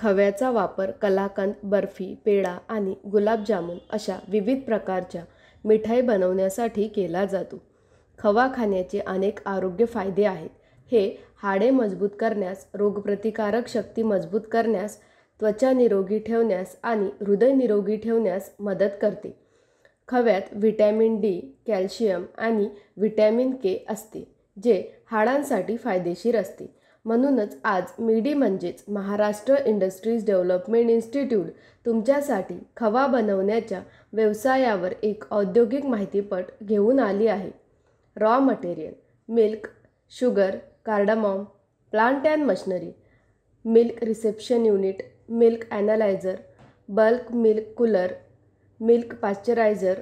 खव्याचा वापर कलाकंद, बर्फी, पेढा आणि गुलाबजामुन अशा विविध प्रकारच्या मिठाई बनवण्यासाठी केला जातो। खवा खाण्याचे अनेक आरोग्य फायदे आहेत। हे हाडे मजबूत करण्यास, रोगप्रतिकारक शक्ती मजबूत करण्यास, त्वचा निरोगी ठेवण्यास आणि हृदय निरोगी ठेवण्यास मदत करते। खव्यात व्हिटॅमिन डी, कॅल्शियम आणि व्हिटॅमिन के असते, जे हाडांसाठी फायदेशीर असते। म्हणूनच आज मिडी म्हणजेच महाराष्ट्र इंडस्ट्रीज डेव्हलपमेंट इन्स्टिट्यूट तुमच्यासाठी खवा बनवण्याच्या व्यवसायावर एक औद्योगिक माहितीपट घेऊन आली आहे। Raw material: milk, sugar, cardamom, plant and machinery, milk reception unit, milk analyser, bulk milk cooler, milk pasteuriser,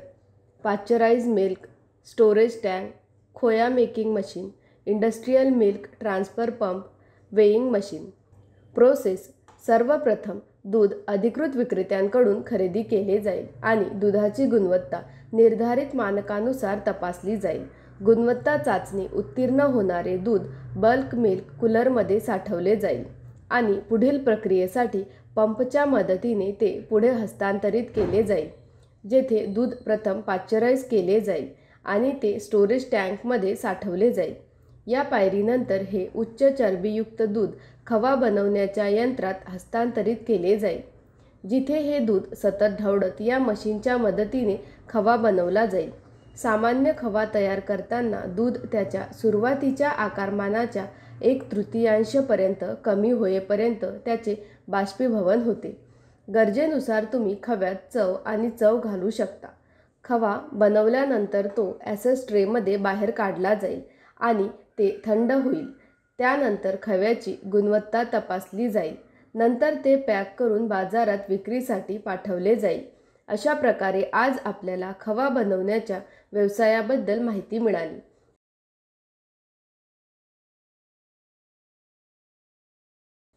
pasteurised milk, storage tank, khoya making machine, industrial milk transfer pump, weighing machine. Process: सर्वप्रथम दूध अधिकृत विक्रेत्यांकडून खरेदी केले जाईल आणि दुधाची गुणवत्ता निर्धारित मानकानुसार तपासली जाईल। गुणवत्ता चाचणी उत्तीर्ण होणारे दूध बल्क मिल्क कूलरमध्ये साठवले जाईल आणि पुढील प्रक्रियेसाठी पंपच्या मदतीने ते पुढे हस्तांतरित केले जाईल, जेथे दूध प्रथम पाश्चराइज केले जाईल आणि ते स्टोरेज टँकमध्ये साठवले जाईल। या पायरीनंतर हे उच्च चरबीयुक्त दूध खवा बनवण्याच्या यंत्रात हस्तांतरित केले जाईल, जिथे हे दूध सतत ढवळत या मशीनच्या मदतीने खवा बनवला जाईल। सामान्य खवा तयार करताना दूध त्याच्या सुरुवातीच्या आकारमानाच्या 1/3 पर्यंत कमी होईपर्यंत त्याचे बाष्पीभवन होते। गरजेनुसार तुम्ही खव्यात चव आणि चव घालू शकता। खवा बनवल्यानंतर तो ॲसेस ट्रेमध्ये बाहेर काढला जाईल आणि ते थंड होईल। त्यानंतर खव्याची गुणवत्ता तपासली जाईल। नंतर ते पॅक करून बाजारात विक्रीसाठी पाठवले जाईल। अशा प्रकारे आज आपल्याला खवा बनवण्याच्या व्यवसायाबद्दल माहिती मिळाली।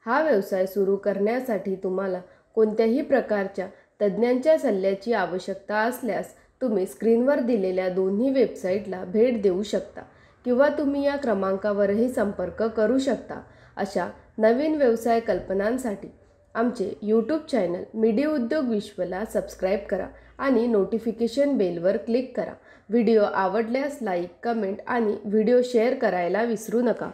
हा व्यवसाय सुरू करण्यासाठी तुम्हाला कोणत्याही प्रकारच्या तज्ज्ञांच्या सल्ल्याची आवश्यकता असल्यास तुम्ही स्क्रीनवर दिलेल्या दोन्ही वेबसाईटला भेट देऊ शकता किंवा तुम्ही या क्रमांकावरही संपर्क करू शकता। अशा नवीन व्यवसाय कल्पनांसाठी आमचे यूट्यूब चॅनल मिडी उद्योग विश्वला सबस्क्राईब करा आणि नोटिफिकेशन बेलवर क्लिक करा। व्हिडिओ आवडल्यास लाईक, कमेंट आणि व्हिडिओ शेअर करायला विसरू नका।